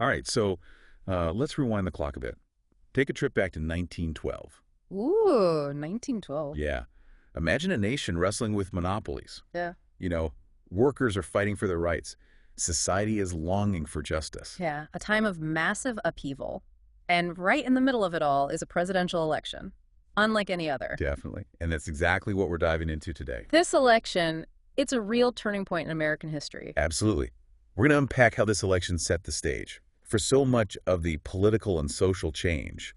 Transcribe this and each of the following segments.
All right, so let's rewind the clock a bit. Take a trip back to 1912. Ooh, 1912. Yeah. Imagine a nation wrestling with monopolies. Yeah. You know, workers are fighting for their rights. Society is longing for justice. Yeah, a time of massive upheaval. And right in the middle of it all is a presidential election, unlike any other. Definitely. And that's exactly what we're diving into today. This election, it's a real turning point in American history. Absolutely. We're going to unpack how this election set the stage for so much of the political and social change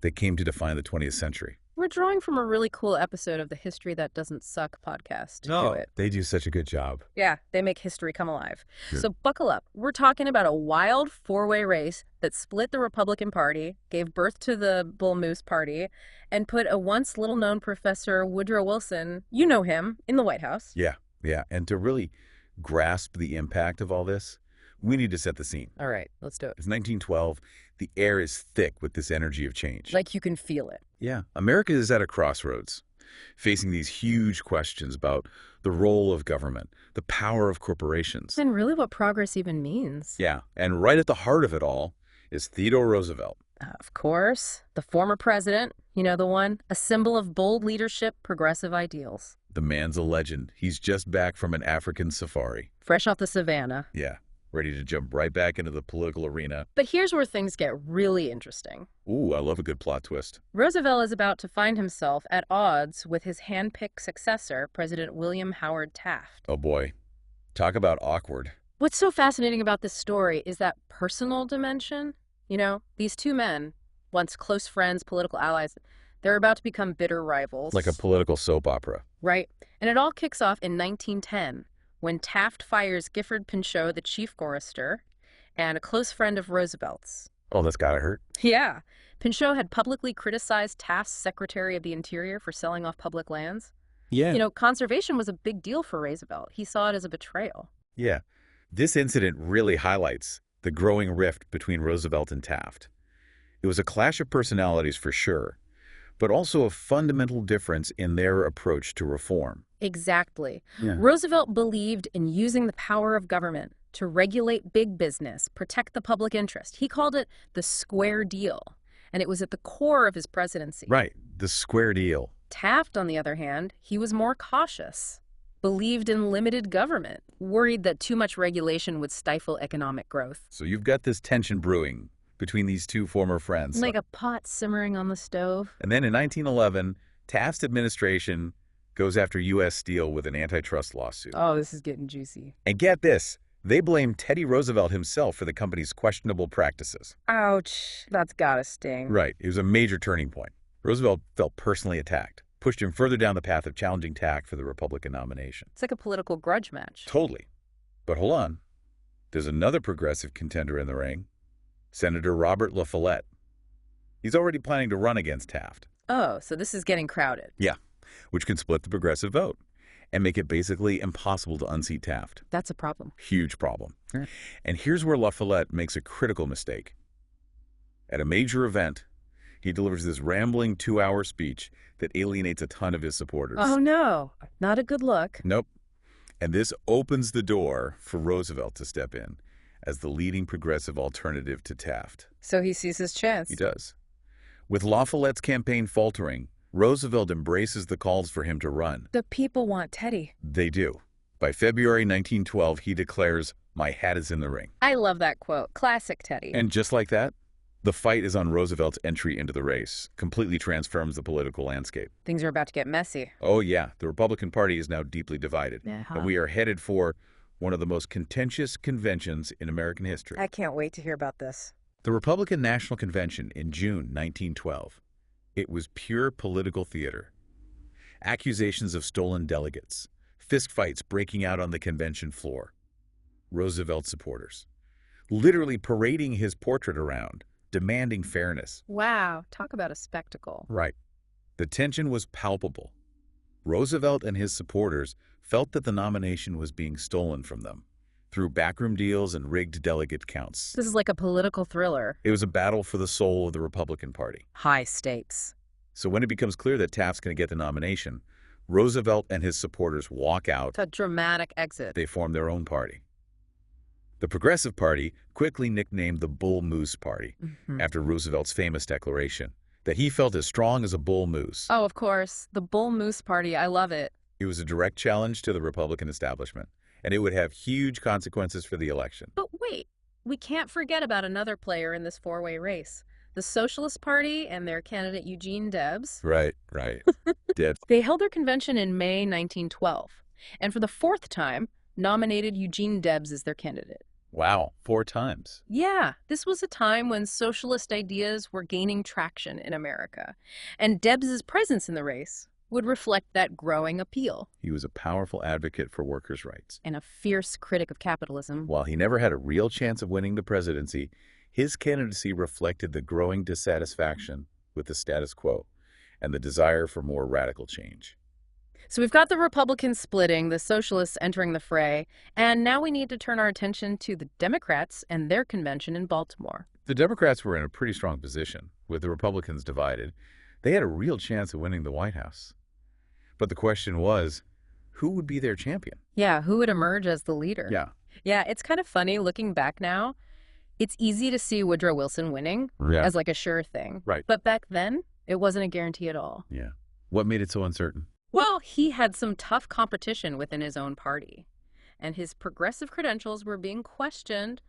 that came to define the 20th century. We're drawing from a really cool episode of the History That Doesn't Suck podcast to do it. They do such a good job. Yeah, they make history come alive. Good. So buckle up. We're talking about a wild four-way race that split the Republican Party, gave birth to the Bull Moose Party, and put a once little-known Professor Woodrow Wilson, you know him, in the White House. Yeah. And to really grasp the impact of all this, we need to set the scene. All right, let's do it. It's 1912. The air is thick with this energy of change. Like you can feel it. Yeah. America is at a crossroads, facing these huge questions about the role of government, the power of corporations. And really what progress even means. Yeah. And right at the heart of it all is Theodore Roosevelt. Of course, the former president, you know the one, a symbol of bold leadership, progressive ideals. The man's a legend. He's just back from an African safari. Fresh off the savannah. Yeah. Ready to jump right back into the political arena. But here's where things get really interesting. Ooh, I love a good plot twist. Roosevelt is about to find himself at odds with his hand-picked successor, President William Howard Taft. Oh boy. Talk about awkward. What's so fascinating about this story is that personal dimension. You know, these two men, once close friends, political allies, they're about to become bitter rivals. Like a political soap opera. Right. And it all kicks off in 1910. When Taft fires Gifford Pinchot, the chief chorister, and a close friend of Roosevelt's. Oh, that's gotta hurt. Yeah. Pinchot had publicly criticized Taft's Secretary of the Interior for selling off public lands. Yeah. You know, conservation was a big deal for Roosevelt. He saw it as a betrayal. Yeah. This incident really highlights the growing rift between Roosevelt and Taft. It was a clash of personalities for sure, but also a fundamental difference in their approach to reform. Exactly. Yeah. Roosevelt believed in using the power of government to regulate big business, protect the public interest. He called it the square deal, and it was at the core of his presidency. Right, the square deal. Taft, on the other hand, he was more cautious, believed in limited government, worried that too much regulation would stifle economic growth. So you've got this tension brewing between these two former friends. Like a pot simmering on the stove. And then in 1911, Taft's administration goes after U.S. Steel with an antitrust lawsuit. Oh, this is getting juicy. And get this, they blame Teddy Roosevelt himself for the company's questionable practices. Ouch, that's gotta sting. Right, it was a major turning point. Roosevelt felt personally attacked, pushed him further down the path of challenging Taft for the Republican nomination. It's like a political grudge match. Totally. But hold on, there's another progressive contender in the ring, Senator Robert La Follette. He's already planning to run against Taft. Oh, so this is getting crowded. Yeah, which can split the progressive vote and make it basically impossible to unseat Taft. That's a problem. Huge problem. And here's where La Follette makes a critical mistake. At a major event, he delivers this rambling 2-hour speech that alienates a ton of his supporters. Oh no, not a good look. Nope. And this opens the door for Roosevelt to step in as the leading progressive alternative to Taft. So he sees his chance. He does. With La Follette's campaign faltering, Roosevelt embraces the calls for him to run. The people want Teddy. They do. By February 1912, he declares, "My hat is in the ring." I love that quote. Classic Teddy. And just like that, the fight is on Roosevelt's entry into the race, completely transforms the political landscape. Things are about to get messy. Oh yeah, the Republican Party is now deeply divided. And we are headed for one of the most contentious conventions in American history. I can't wait to hear about this. The Republican National Convention in June 1912. It was pure political theater. Accusations of stolen delegates, fistfights breaking out on the convention floor. Roosevelt supporters, literally parading his portrait around, demanding fairness. Wow, talk about a spectacle. Right. The tension was palpable. Roosevelt and his supporters felt that the nomination was being stolen from them through backroom deals and rigged delegate counts. This is like a political thriller. It was a battle for the soul of the Republican Party. High stakes. So when it becomes clear that Taft's going to get the nomination, Roosevelt and his supporters walk out. It's a dramatic exit. They form their own party. The Progressive Party quickly nicknamed the Bull Moose Party Mhm. after Roosevelt's famous declaration that he felt as strong as a bull moose. Oh, of course. The Bull Moose Party. I love it. It was a direct challenge to the Republican establishment, and it would have huge consequences for the election. But wait, we can't forget about another player in this four-way race. The Socialist Party and their candidate Eugene Debs. Right. Dead. They held their convention in May 1912, and for the fourth time, nominated Eugene Debs as their candidate. Wow, 4 times. Yeah, this was a time when socialist ideas were gaining traction in America, and Debs's presence in the race would reflect that growing appeal. He was a powerful advocate for workers' rights. And a fierce critic of capitalism. While he never had a real chance of winning the presidency, his candidacy reflected the growing dissatisfaction with the status quo and the desire for more radical change. So we've got the Republicans splitting, the socialists entering the fray, and now we need to turn our attention to the Democrats and their convention in Baltimore. The Democrats were in a pretty strong position. With the Republicans divided, they had a real chance of winning the White House. But the question was, who would be their champion? Yeah, who would emerge as the leader? Yeah. Yeah, it's kind of funny looking back now. It's easy to see Woodrow Wilson winning as like a sure thing. Right. But back then, it wasn't a guarantee at all. Yeah. What made it so uncertain? Well, he had some tough competition within his own party, and his progressive credentials were being questioned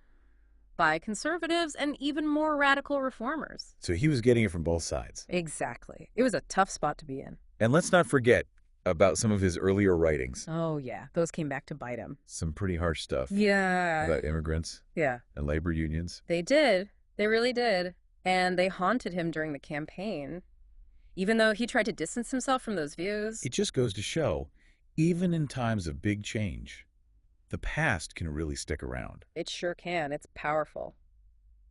by conservatives and even more radical reformers. So he was getting it from both sides. Exactly. It was a tough spot to be in. And let's not forget about some of his earlier writings. Oh, yeah. Those came back to bite him. Some pretty harsh stuff Yeah. about immigrants Yeah. and labor unions. They did. They really did. And they haunted him during the campaign, even though he tried to distance himself from those views. It just goes to show, even in times of big change, the past can really stick around. It sure can. It's powerful.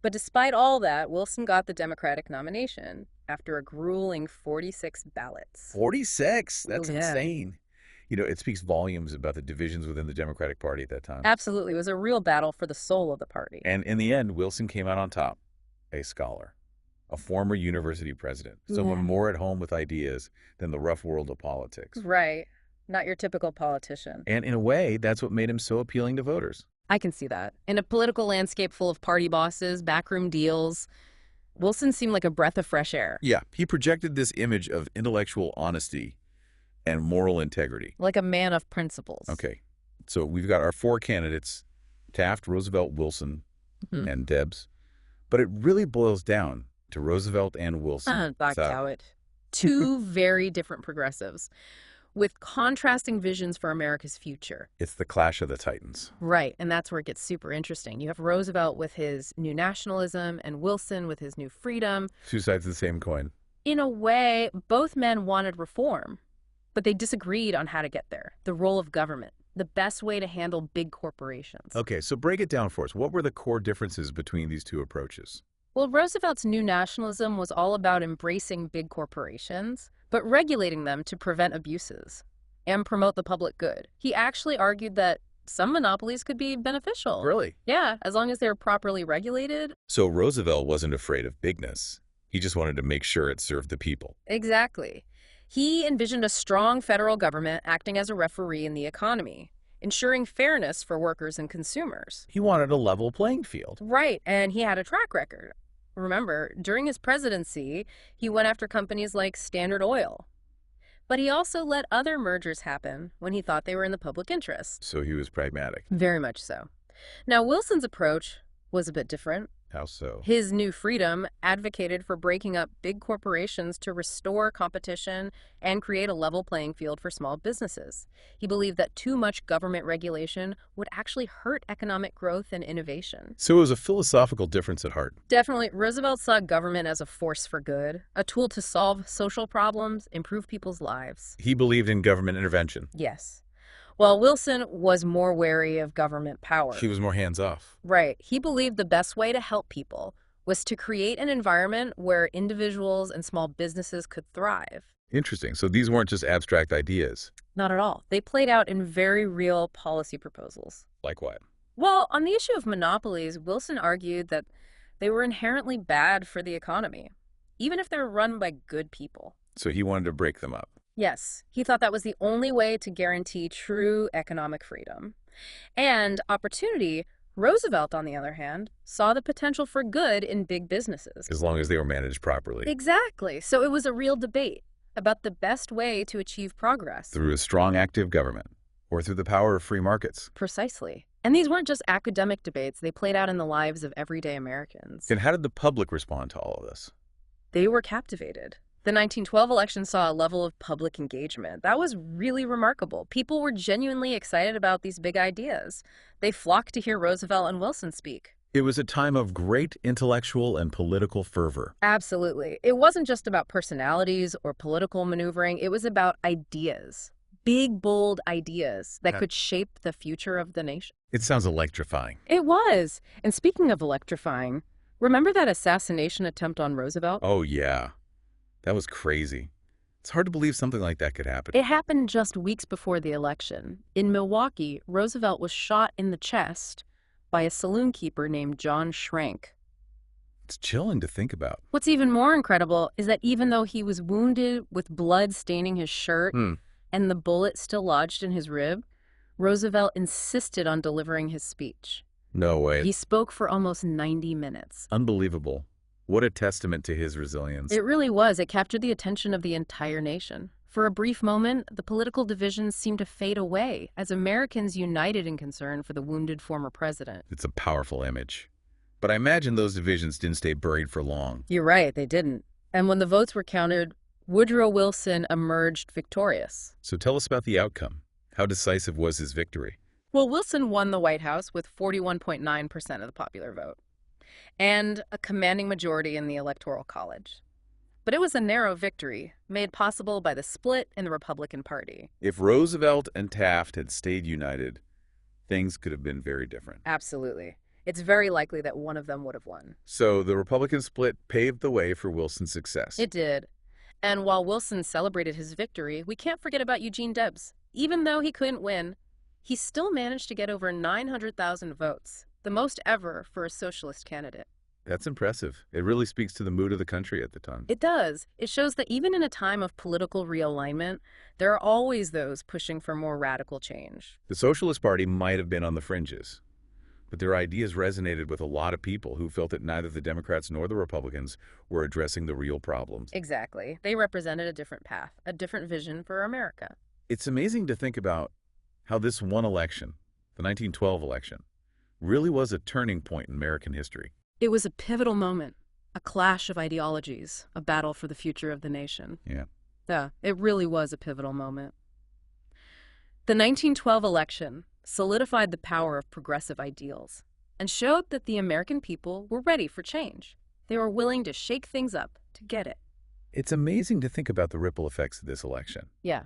But despite all that, Wilson got the Democratic nomination after a grueling 46 ballots. 46? That's Yeah. insane. You know, it speaks volumes about the divisions within the Democratic Party at that time. Absolutely. It was a real battle for the soul of the party. And in the end, Wilson came out on top, a scholar, a former university president, someone Yeah. more at home with ideas than the rough world of politics. Right. Not your typical politician. And in a way, that's what made him so appealing to voters. I can see that. In a political landscape full of party bosses, backroom deals, Wilson seemed like a breath of fresh air. Yeah, he projected this image of intellectual honesty and moral integrity. Like a man of principles. Okay, so we've got our 4 candidates, Taft, Roosevelt, Wilson, Mhm. and Debs. But it really boils down to Roosevelt and Wilson. Back So- out. Two very different progressives with contrasting visions for America's future. It's the clash of the titans. Right, and that's where it gets super interesting. You have Roosevelt with his new nationalism and Wilson with his new freedom. 2 sides of the same coin. In a way, both men wanted reform, but they disagreed on how to get there. The role of government, the best way to handle big corporations. Okay, so break it down for us. What were the core differences between these 2 approaches? Well, Roosevelt's new nationalism was all about embracing big corporations, but regulating them to prevent abuses and promote the public good. He actually argued that some monopolies could be beneficial. Really? Yeah, as long as they were properly regulated. So Roosevelt wasn't afraid of bigness. He just wanted to make sure it served the people. Exactly. He envisioned a strong federal government acting as a referee in the economy, ensuring fairness for workers and consumers. He wanted a level playing field. Right, and he had a track record. Remember, during his presidency, he went after companies like Standard Oil. But he also let other mergers happen when he thought they were in the public interest. So he was pragmatic. Very much so. Now, Wilson's approach was a bit different. How so? His new freedom advocated for breaking up big corporations to restore competition and create a level playing field for small businesses. He believed that too much government regulation would actually hurt economic growth and innovation. So it was a philosophical difference at heart. Definitely, Roosevelt saw government as a force for good, a tool to solve social problems, improve people's lives. He believed in government intervention. Yes. Well, Wilson was more wary of government power. He was more hands-off. Right. He believed the best way to help people was to create an environment where individuals and small businesses could thrive. Interesting. So these weren't just abstract ideas. Not at all. They played out in very real policy proposals. Like what? Well, on the issue of monopolies, Wilson argued that they were inherently bad for the economy, even if they were run by good people. So he wanted to break them up. Yes, he thought that was the only way to guarantee true economic freedom and opportunity Roosevelt, on the other hand, saw the potential for good in big businesses. As long as they were managed properly. Exactly. So it was a real debate about the best way to achieve progress. Through a strong, active government, or through the power of free markets. Precisely. And these weren't just academic debates, they played out in the lives of everyday Americans. And how did the public respond to all of this? They were captivated. The 1912 election saw a level of public engagement that was really remarkable. People were genuinely excited about these big ideas. They flocked to hear Roosevelt and Wilson speak. It was a time of great intellectual and political fervor. Absolutely. It wasn't just about personalities or political maneuvering, it was about ideas. Big, bold ideas that could shape the future of the nation. It sounds electrifying. It was. And speaking of electrifying, remember that assassination attempt on Roosevelt? Oh, yeah. That was crazy. It's hard to believe something like that could happen. It happened just weeks before the election. In Milwaukee, Roosevelt was shot in the chest by a saloon keeper named John Schrank. It's chilling to think about. What's even more incredible is that even though he was wounded with blood staining his shirt and the bullet still lodged in his rib, Roosevelt insisted on delivering his speech. No way. He spoke for almost 90 minutes. Unbelievable. What a testament to his resilience. It really was. It captured the attention of the entire nation. For a brief moment, the political divisions seemed to fade away as Americans united in concern for the wounded former president. It's a powerful image. But I imagine those divisions didn't stay buried for long. You're right, they didn't. And when the votes were counted, Woodrow Wilson emerged victorious. So tell us about the outcome. How decisive was his victory? Well, Wilson won the White House with 41.9% of the popular vote and a commanding majority in the Electoral College. But it was a narrow victory, made possible by the split in the Republican Party. If Roosevelt and Taft had stayed united, things could have been very different. Absolutely. It's very likely that one of them would have won. So the Republican split paved the way for Wilson's success. It did. And while Wilson celebrated his victory, we can't forget about Eugene Debs. Even though he couldn't win, he still managed to get over 900,000 votes, the most ever for a socialist candidate. That's impressive. It really speaks to the mood of the country at the time. It does. It shows that even in a time of political realignment, there are always those pushing for more radical change. The Socialist Party might have been on the fringes, but their ideas resonated with a lot of people who felt that neither the Democrats nor the Republicans were addressing the real problems. Exactly. They represented a different path, a different vision for America. It's amazing to think about how this one election, the 1912 election, really was a turning point in American history. It was a pivotal moment, a clash of ideologies, a battle for the future of the nation. Yeah, It really was a pivotal moment. The 1912 election solidified the power of progressive ideals and showed that the American people were ready for change. They were willing to shake things up to get it. It's amazing to think about the ripple effects of this election. Yeah.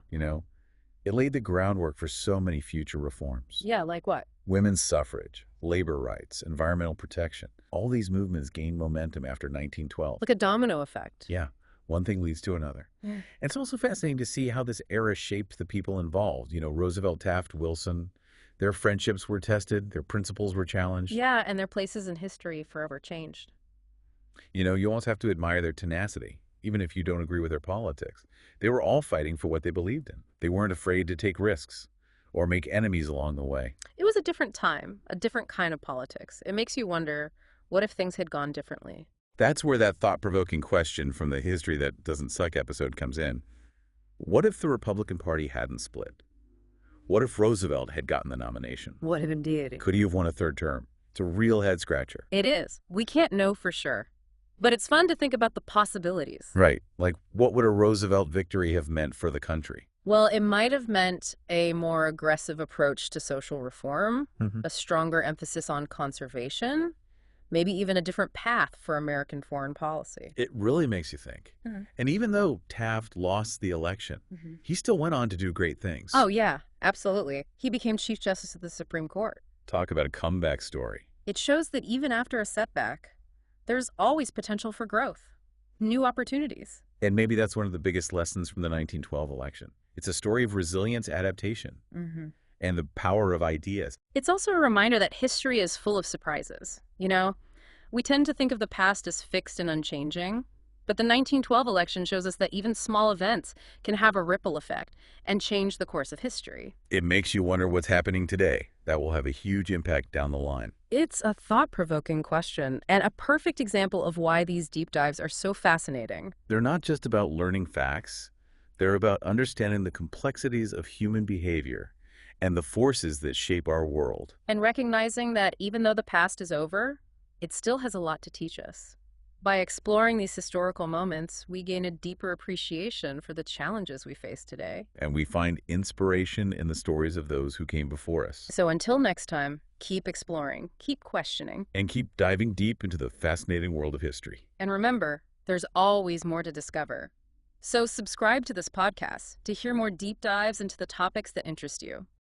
It laid the groundwork for so many future reforms. Yeah, like what? Women's suffrage, labor rights, environmental protection. All these movements gained momentum after 1912. Like a domino effect. Yeah, one thing leads to another. Yeah. And it's also fascinating to see how this era shaped the people involved. Roosevelt, Taft, Wilson. Their friendships were tested. Their principles were challenged. Yeah, and their places in history forever changed. You almost have to admire their tenacity, even if you don't agree with their politics. They were all fighting for what they believed in. They weren't afraid to take risks or make enemies along the way. It was a different time, a different kind of politics. It makes you wonder, what if things had gone differently? That's where that thought-provoking question from the History That Doesn't Suck episode comes in. What if the Republican Party hadn't split? What if Roosevelt had gotten the nomination? What if indeed? Could he have won a third term? It's a real head-scratcher. It is. We can't know for sure. But it's fun to think about the possibilities. Right. Like, what would a Roosevelt victory have meant for the country? Well, it might have meant a more aggressive approach to social reform, a stronger emphasis on conservation, maybe even a different path for American foreign policy. It really makes you think. And even though Taft lost the election, he still went on to do great things. Oh, yeah, absolutely. He became Chief Justice of the Supreme Court. Talk about a comeback story. It shows that even after a setback, there's always potential for growth, new opportunities. And maybe that's one of the biggest lessons from the 1912 election. It's a story of resilience, adaptation, and the power of ideas. It's also a reminder that history is full of surprises. We tend to think of the past as fixed and unchanging, But the 1912 election shows us that even small events can have a ripple effect and change the course of history. It makes you wonder what's happening today that will have a huge impact down the line. It's a thought-provoking question and a perfect example of why these deep dives are so fascinating. They're not just about learning facts, they're about understanding the complexities of human behavior and the forces that shape our world. And recognizing that even though the past is over, it still has a lot to teach us. By exploring these historical moments, we gain a deeper appreciation for the challenges we face today. And we find inspiration in the stories of those who came before us. So until next time, keep exploring, keep questioning, And keep diving deep into the fascinating world of history. and remember, there's always more to discover. So subscribe to this podcast to hear more deep dives into the topics that interest you.